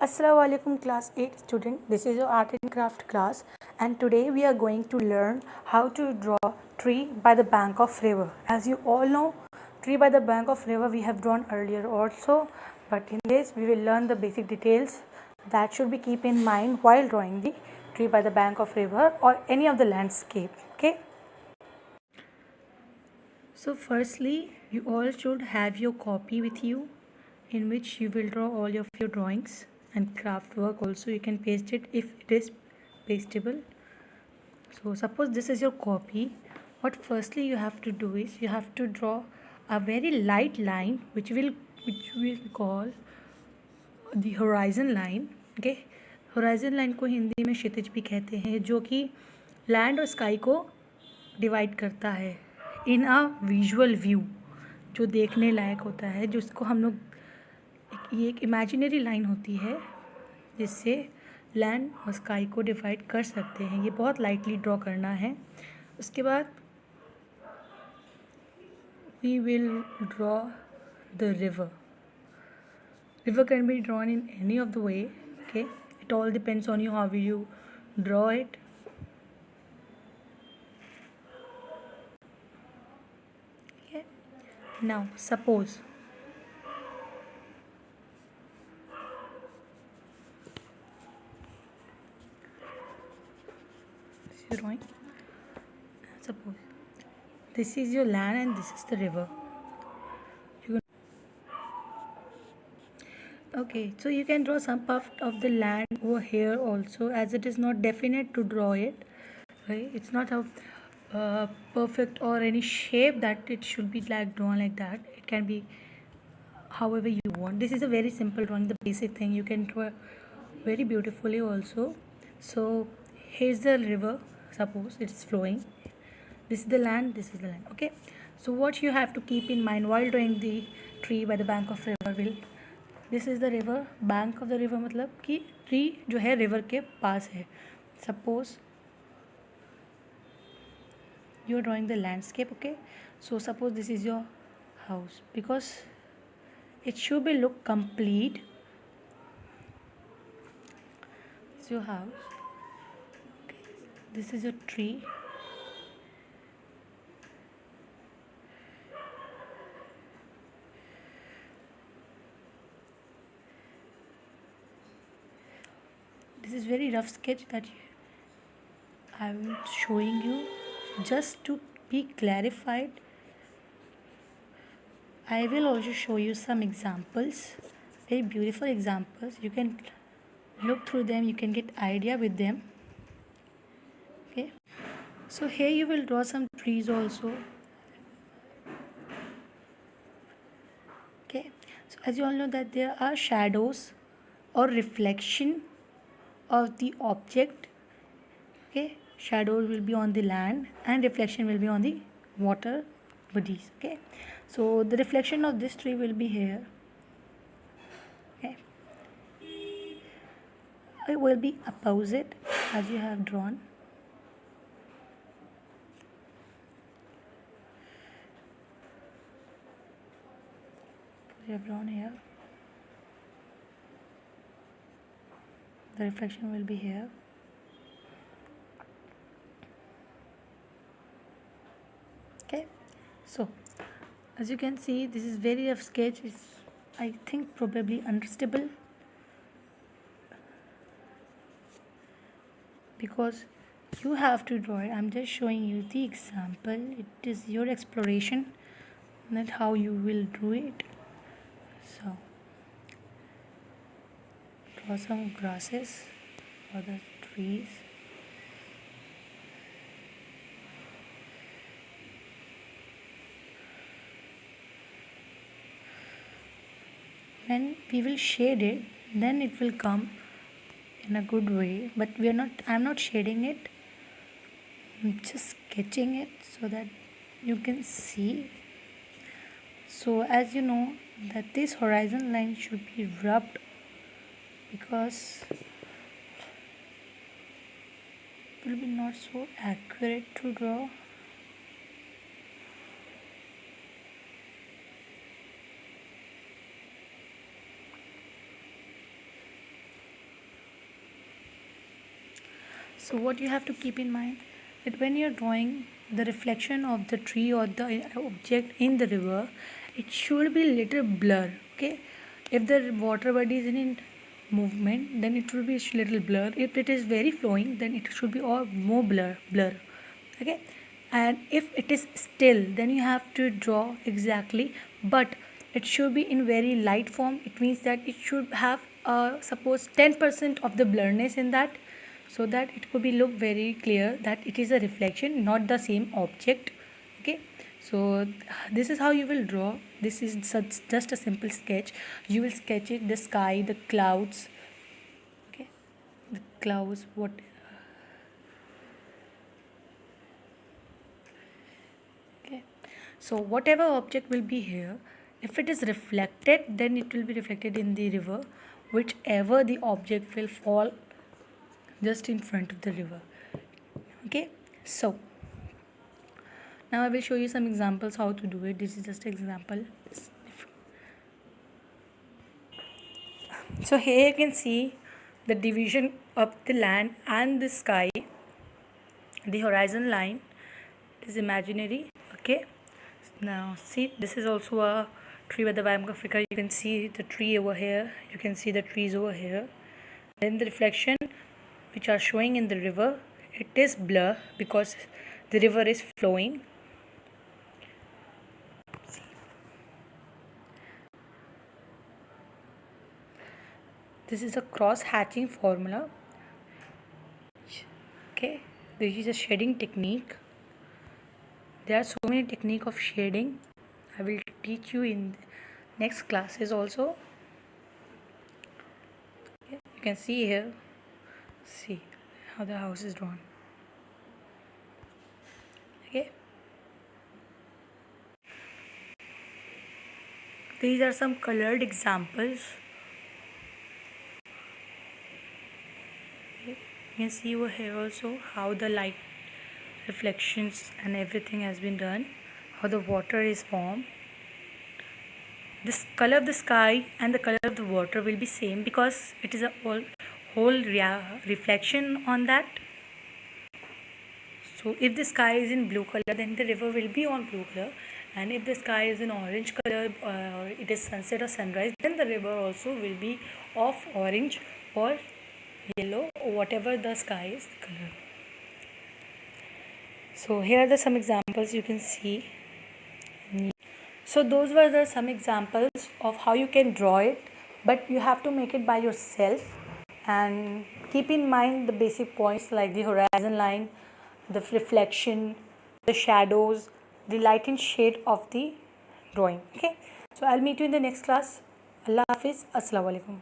Assalamualaikum class 8 student. This is your art and craft class and today we are going to learn how to draw tree by the bank of river. As you all know, tree by the bank of river we have drawn earlier also, but in this we will learn the basic details that should be keep in mind while drawing the tree by the bank of river or any of the landscape. Okay. So firstly, you all should have your copy with you in which you will draw all of your drawings and craft work. Also you can paste it if it is pastable. So suppose this is your copy. What firstly you have to do is you have to draw a very light line which we will call the horizon line. Okay, horizon line को हिंदी में क्षितिज भी कहते हैं, जो कि land और sky को divide करता है इन अ विजुअल व्यू, जो देखने लायक होता है, जिसको हम लोग ये एक इमेजिनरी लाइन होती है जिससे लैंड और स्काई को डिवाइड कर सकते हैं. ये बहुत लाइटली ड्रॉ करना है. उसके बाद we will draw the river. River can be drawn in any of the way. Okay, it all depends on you how will you draw it. Okay, now suppose this is your drawing. Suppose this is your land and this is the river. Okay, so you can draw some part of the land over here also, as it is not definite to draw it. Right? It's not a perfect or any shape that it should be like drawn like that. It can be however you want. This is a very simple drawing, the basic thing. You can draw very beautifully also. So here's the river. Suppose it's flowing. This is the land. This is the land. Okay. So what you have to keep in mind while drawing the tree by the bank of river will. This is the river. Bank of the river मतलब कि tree जो है river के पास है. Suppose you are drawing the landscape. Okay, so suppose this is your house, because it should be look complete. It's your house. This is your tree. This is very rough sketch that I am showing you just to be clarified. I will also show you some examples, very beautiful examples. You can look through them, you can get idea with them. Okay, so here you will draw some trees also. Okay, so as you all know that there are shadows or reflection of the object. Okay, shadows will be on the land and reflection will be on the water bodies. Okay, so the reflection of this tree will be here. Okay, it will be opposite as you have drawn. You have drawn here. The reflection will be here. Okay, so as you can see, this is very rough sketch. It's, I think, probably understandable because you have to draw it. I'm just showing you the example. It is your exploration, not how you will do it. So draw some grasses or the trees. When we will shade it, then it will come in a good way, but I'm not shading it. I'm just sketching it so that you can see. So as you know that this horizon line should be rubbed because it will be not so accurate to draw. So what you have to keep in mind that when you're drawing the reflection of the tree or the object in the river, it should be little blur. Okay, if the water body is in movement, then it will be little blur. If it is very flowing, then it should be all more blur. Okay, and if it is still, then you have to draw exactly, but it should be in very light form. It means that it should have suppose 10% of the blurriness in that, so that it could be look very clear that it is a reflection, not the same object. Okay, so this is how you will draw. This is just a simple sketch. You will sketch it, the sky, the clouds. Okay, the clouds, what. Okay, so whatever object will be here, if it is reflected, then it will be reflected in the river, whichever the object will fall just in front of the river. Okay, so now I will show you some examples how to do it. This is just an example. So here you can see the division of the land and the sky. The horizon line is imaginary. Okay, now see, this is also a tree by the Bank of Africa. You can see the tree over here, you can see the trees over here. Then the reflection which are showing in the river, it is blur because the river is flowing. This is a cross hatching formula. Okay, this is a shading technique. There are so many techniques of shading. I will teach you in next classes also. Okay, you can see here, see how the house is drawn. Okay, these are some colored examples. Okay. You can see over here also how the light reflections and everything has been done, how the water is formed. This color of the sky and the color of the water will be same because it is a whole reflection on that. So if the sky is in blue color, then the river will be on blue color, and if the sky is in orange color or it is sunset or sunrise, then the river also will be of orange or yellow or whatever the sky is color. So here are some examples you can see. So those were some examples of how you can draw it, but you have to make it by yourself and keep in mind the basic points like the horizon line, the reflection, the shadows, the light and shade of the drawing. Okay, so I'll meet you in the next class. Allah Hafiz. Assalamu alaikum.